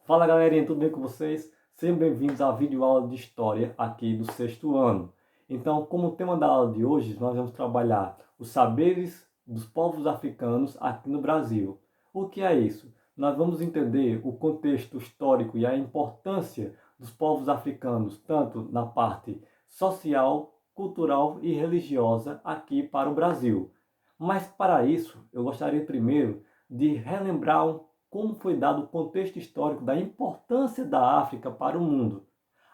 Fala galerinha, tudo bem com vocês? Sejam bem-vindos à videoaula de História aqui do sexto ano. Então, como tema da aula de hoje, nós vamos trabalhar os saberes dos povos africanos aqui no Brasil. O que é isso? Nós vamos entender o contexto histórico e a importância dos povos africanos, tanto na parte social, cultural e religiosa aqui para o Brasil. Mas para isso, eu gostaria primeiro de relembrar como foi dado o contexto histórico da importância da África para o mundo.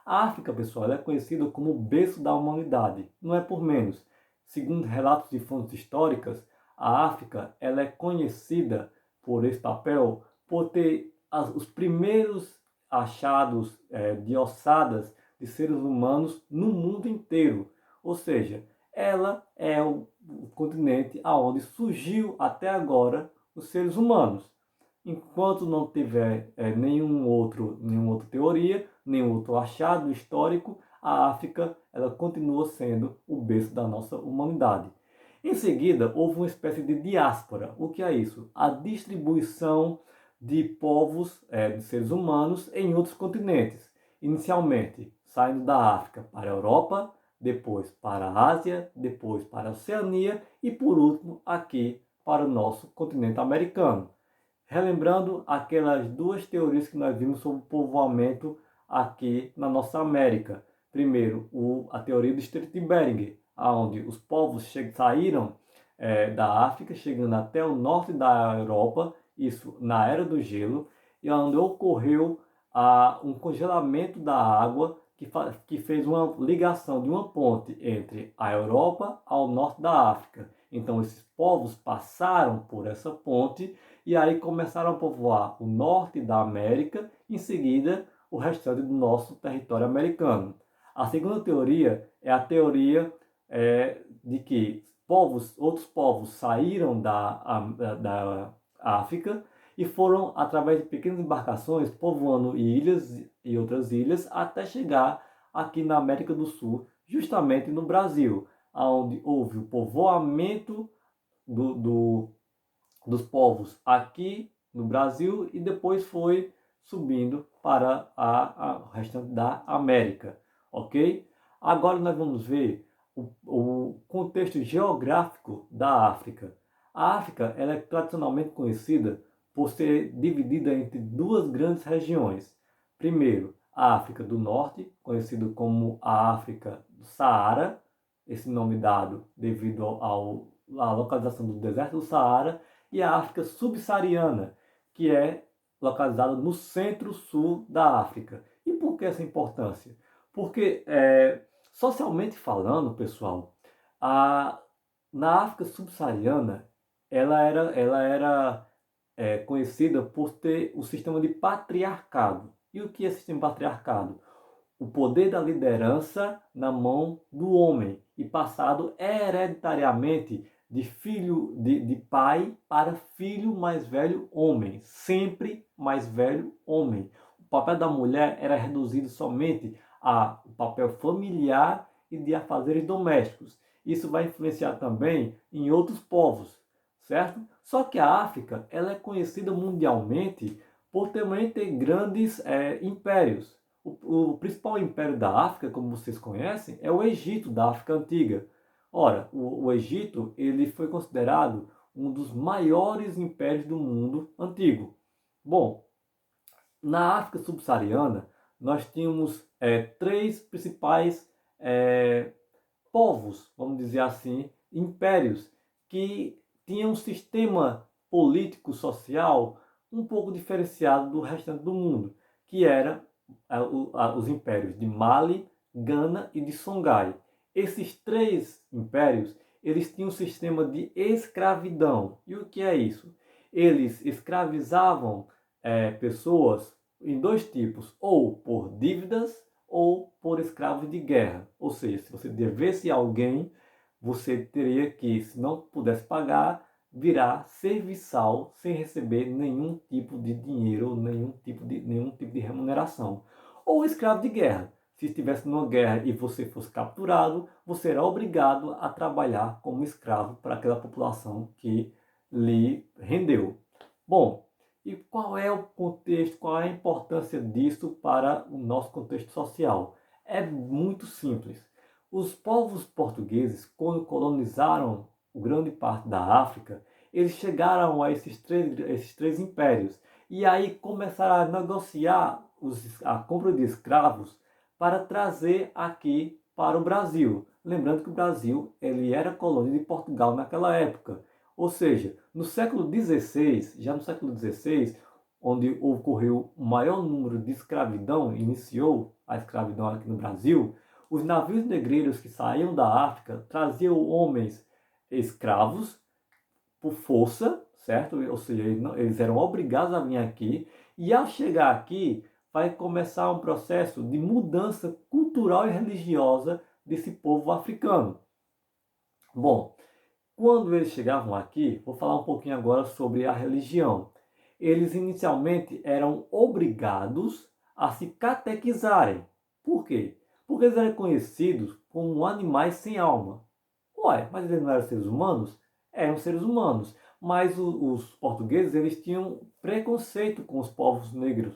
A África, pessoal, ela é conhecida como o berço da humanidade, não é por menos. Segundo relatos de fontes históricas, a África ela é conhecida por esse papel por ter os primeiros achados de ossadas de seres humanos no mundo inteiro. Ou seja, ela é o continente aonde surgiu até agora os seres humanos. Enquanto não tiver nenhuma outra teoria, nenhum outro achado histórico, a África ela continua sendo o berço da nossa humanidade. Em seguida, houve uma espécie de diáspora. O que é isso? A distribuição de povos, de seres humanos, em outros continentes. Inicialmente, saindo da África para a Europa, depois para a Ásia, depois para a Oceania e, por último, aqui para o nosso continente americano. Relembrando aquelas duas teorias que nós vimos sobre o povoamento aqui na nossa América. Primeiro, a teoria do Estreito de Bering, onde os povos saíram da África, chegando até o norte da Europa, isso na Era do Gelo, e onde ocorreu um congelamento da água que fez uma ligação de uma ponte entre a Europa ao norte da África. Então esses povos passaram por essa ponte e aí começaram a povoar o norte da América, em seguida o restante do nosso território americano. A segunda teoria é a teoria de que outros povos saíram da África e foram, através de pequenas embarcações, povoando ilhas e outras ilhas, até chegar aqui na América do Sul, justamente no Brasil, onde houve o povoamento dos povos aqui no Brasil e depois foi subindo para o restante da América, ok? Agora nós vamos ver o contexto geográfico da África. A África ela é tradicionalmente conhecida por ser dividida entre duas grandes regiões. Primeiro, a África do Norte, conhecido como a África do Saara, esse nome dado devido à localização do deserto do Saara, e a África subsaariana, que é localizada no centro-sul da África. E por que essa importância? Porque, socialmente falando, pessoal, na África subsaariana, ela era conhecida por ter o sistema de patriarcado. E o que é sistema de patriarcado? O poder da liderança na mão do homem e passado hereditariamente de pai para filho mais velho homem, sempre mais velho homem. O papel da mulher era reduzido somente ao papel familiar e de afazeres domésticos. Isso vai influenciar também em outros povos, certo? Só que a África ela é conhecida mundialmente por também ter grandes impérios. O principal império da África, como vocês conhecem, é o Egito da África Antiga. Ora, o Egito ele foi considerado um dos maiores impérios do mundo antigo. Bom, na África subsaariana, nós tínhamos três principais povos, vamos dizer assim, impérios, que tinham um sistema político social um pouco diferenciado do restante do mundo, que era os impérios de Mali, Gana e de Songhai. Esses três impérios, eles tinham um sistema de escravidão. E o que é isso? Eles escravizavam pessoas em dois tipos, ou por dívidas ou por escravos de guerra. Ou seja, se você devesse a alguém, você teria que, se não pudesse pagar, virar serviçal sem receber nenhum tipo de dinheiro, nenhum tipo de remuneração. Ou escravo de guerra. Se estivesse numa guerra e você fosse capturado, você era obrigado a trabalhar como escravo para aquela população que lhe rendeu. Bom, E qual é o contexto, qual é a importância disso para o nosso contexto social? É muito simples. Os povos portugueses, quando colonizaram grande parte da África, eles chegaram a esses três impérios e aí começaram a negociar a compra de escravos para trazer aqui para o Brasil. Lembrando que o Brasil ele era colônia de Portugal naquela época. Ou seja, no século XVI, já no século XVI, onde ocorreu o maior número de escravidão, iniciou a escravidão aqui no Brasil, os navios negreiros que saíam da África traziam homens escravos por força, certo? Ou seja, eles eram obrigados a vir aqui, e ao chegar aqui, vai começar um processo de mudança cultural e religiosa desse povo africano. Bom, quando eles chegavam aqui, vou falar um pouquinho agora sobre a religião. Eles inicialmente eram obrigados a se catequizarem. Por quê? Porque eles eram conhecidos como animais sem alma. Ué, mas eles não eram seres humanos? Eram seres humanos. Mas os portugueses eles tinham preconceito com os povos negros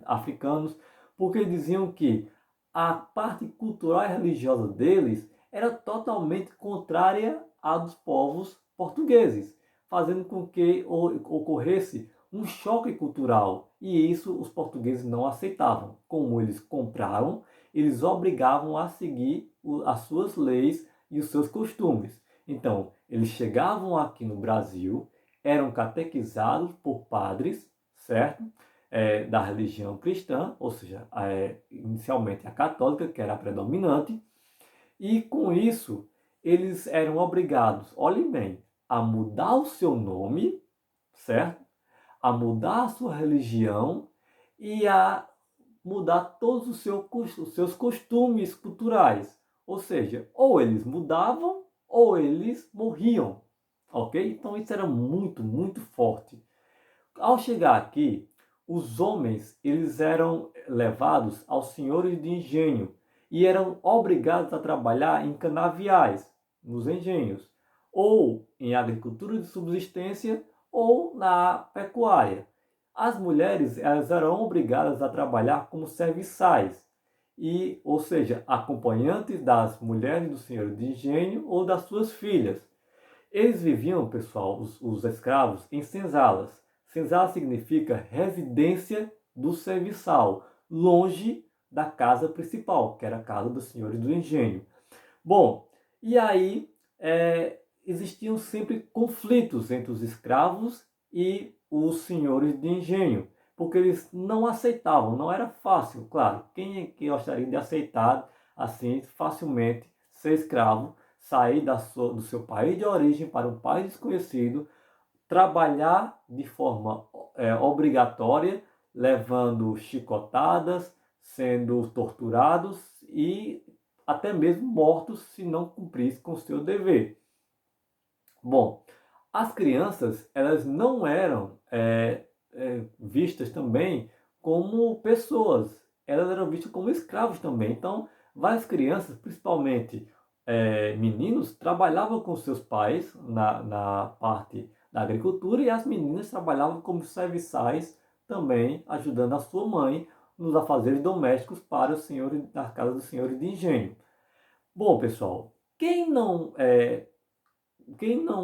africanos, porque diziam que a parte cultural e religiosa deles era totalmente contrária à dos povos portugueses, fazendo com que ocorresse um choque cultural. E isso os portugueses não aceitavam. Como eles compraram, eles obrigavam a seguir as suas leis e os seus costumes. Então, eles chegavam aqui no Brasil, eram catequizados por padres, certo? Da religião cristã, ou seja, inicialmente a católica, que era a predominante, e com isso eles eram obrigados, olhem bem, a mudar o seu nome, certo? A mudar a sua religião e a mudar todos os seus costumes culturais. Ou seja, ou eles mudavam ou eles morriam, ok? Então isso era muito, muito forte. Ao chegar aqui, os homens eles eram levados aos senhores de engenho e eram obrigados a trabalhar em canaviais, nos engenhos, ou em agricultura de subsistência ou na pecuária. As mulheres elas eram obrigadas a trabalhar como serviçais, e, ou seja, acompanhantes das mulheres do senhor de engenho ou das suas filhas. Eles viviam, pessoal, os escravos, em senzalas. Senzala significa residência do serviçal, longe da casa principal, que era a casa dos senhores do engenho. Bom, e aí existiam sempre conflitos entre os escravos e os senhores de engenho, porque eles não aceitavam, não era fácil, claro. Quem é que gostaria de aceitar assim facilmente ser escravo, sair do seu país de origem para um país desconhecido, trabalhar de forma obrigatória, levando chicotadas, sendo torturados e até mesmo mortos se não cumprisse com o seu dever. Bom, as crianças elas não eram vistas também como pessoas, elas eram vistas como escravos também. Então, várias crianças, principalmente meninos, trabalhavam com seus pais na parte da agricultura e as meninas trabalhavam como serviçais também, ajudando a sua mãe nos afazeres domésticos para os senhores da casa dos senhores de engenho. Bom, pessoal, quem não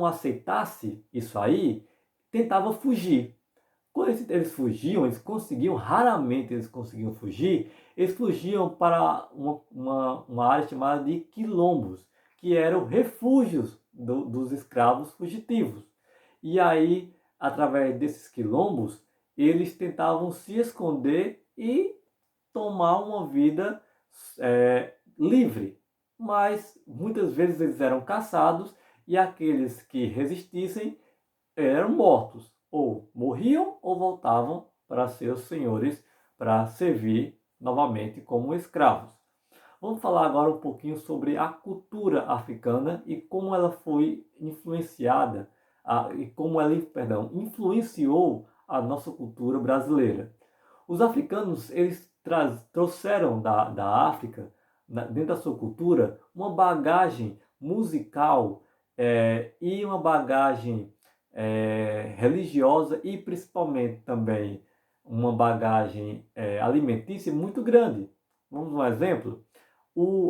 aceitasse isso aí, tentava fugir. Quando eles fugiam, eles conseguiam, raramente eles conseguiam fugir, eles fugiam para uma área chamada de quilombos, que eram refúgios dos escravos fugitivos. E aí, através desses quilombos, eles tentavam se esconder e tomar uma vida livre. Mas muitas vezes eles eram caçados e aqueles que resistissem eram mortos, ou morriam ou voltavam para seus senhores para servir novamente como escravos. Vamos falar agora um pouquinho sobre a cultura africana e como ela foi influenciada e como ela, influenciou a nossa cultura brasileira. Os africanos eles trouxeram da África, dentro da sua cultura, uma bagagem musical e uma bagagem religiosa e principalmente também uma bagagem alimentícia muito grande. Vamos um exemplo?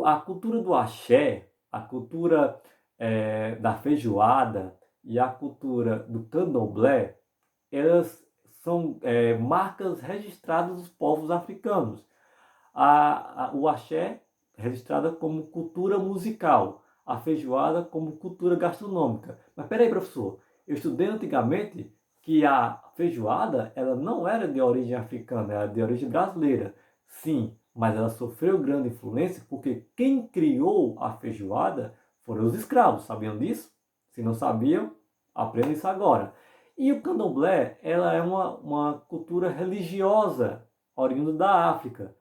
A cultura do axé, a cultura da feijoada e a cultura do candomblé, elas são marcas registradas dos povos africanos. O axé registrada como cultura musical, a feijoada como cultura gastronômica. Mas peraí, professor, eu estudei antigamente que a feijoada ela não era de origem africana, era de origem brasileira. Sim, mas ela sofreu grande influência porque quem criou a feijoada foram os escravos. Sabiam disso? Se não sabiam, aprendam isso agora. E o candomblé, ela é uma cultura religiosa oriunda da África.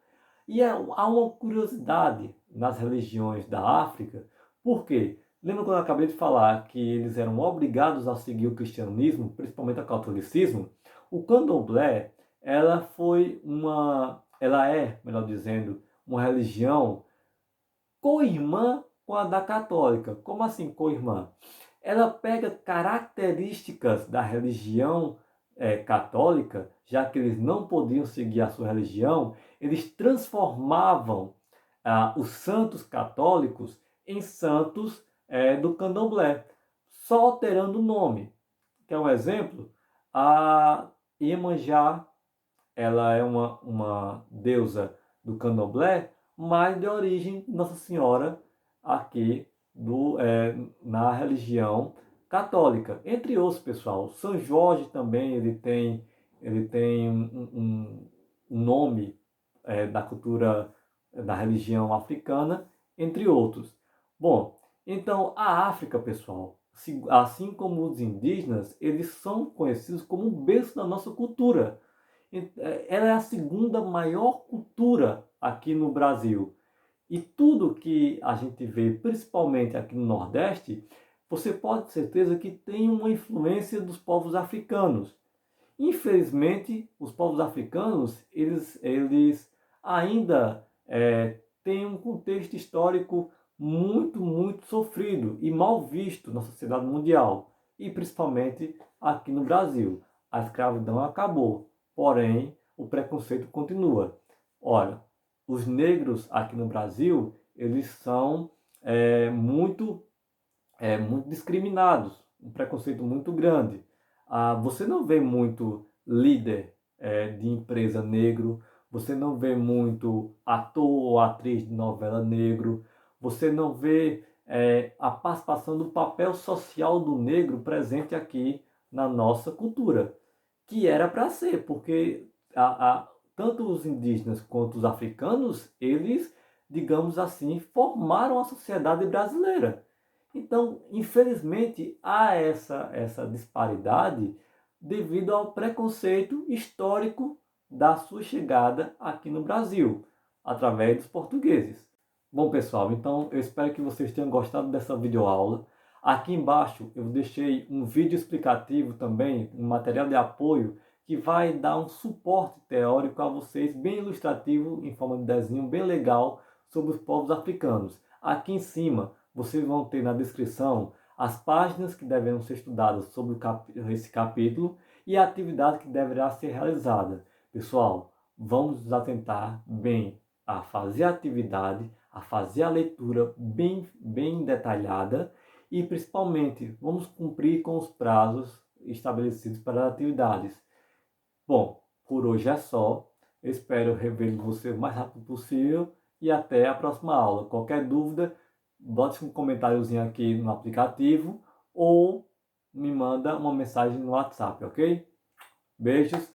E há uma curiosidade nas religiões da África, por quê? Lembra quando eu acabei de falar que eles eram obrigados a seguir o cristianismo, principalmente o catolicismo? O candomblé, ela é, melhor dizendo, uma religião co-irmã com a da católica. Como assim co-irmã? Ela pega características da religião católica, já que eles não podiam seguir a sua religião, eles transformavam os santos católicos em santos do candomblé, só alterando o nome. Quer um exemplo? A Iemanjá, ela é uma deusa do candomblé, mas de origem Nossa Senhora aqui na religião católica. Entre outros, pessoal, São Jorge também ele tem um nome da cultura da religião africana, entre outros. Bom, então a África, pessoal, assim como os indígenas, eles são conhecidos como o berço da nossa cultura. Ela é a segunda maior cultura aqui no Brasil. E tudo que a gente vê, principalmente aqui no Nordeste, você pode ter certeza que tem uma influência dos povos africanos. Infelizmente, os povos africanos, eles ainda têm um contexto histórico muito, muito sofrido e mal visto na sociedade mundial, e principalmente aqui no Brasil. A escravidão acabou, porém, o preconceito continua. Ora, os negros aqui no Brasil, eles são muito discriminados, um preconceito muito grande. Você não vê muito líder de empresa negro, você não vê muito ator ou atriz de novela negro, você não vê a participação do papel social do negro presente aqui na nossa cultura, que era para ser, porque tanto os indígenas quanto os africanos, eles, digamos assim, formaram a sociedade brasileira. Então, infelizmente, há essa disparidade devido ao preconceito histórico da sua chegada aqui no Brasil, através dos portugueses. Bom, pessoal, então eu espero que vocês tenham gostado dessa videoaula. Aqui embaixo eu deixei um vídeo explicativo também, um material de apoio, que vai dar um suporte teórico a vocês, bem ilustrativo, em forma de desenho, bem legal, sobre os povos africanos. Aqui em cima, vocês vão ter na descrição as páginas que deverão ser estudadas sobre esse capítulo e a atividade que deverá ser realizada. Pessoal, vamos nos atentar bem a fazer a atividade, a fazer a leitura bem, bem detalhada e, principalmente, vamos cumprir com os prazos estabelecidos para as atividades. Bom, por hoje é só. Eu espero rever você o mais rápido possível e até a próxima aula. Qualquer dúvida, bote um comentáriozinho aqui no aplicativo ou me manda uma mensagem no WhatsApp, ok? Beijos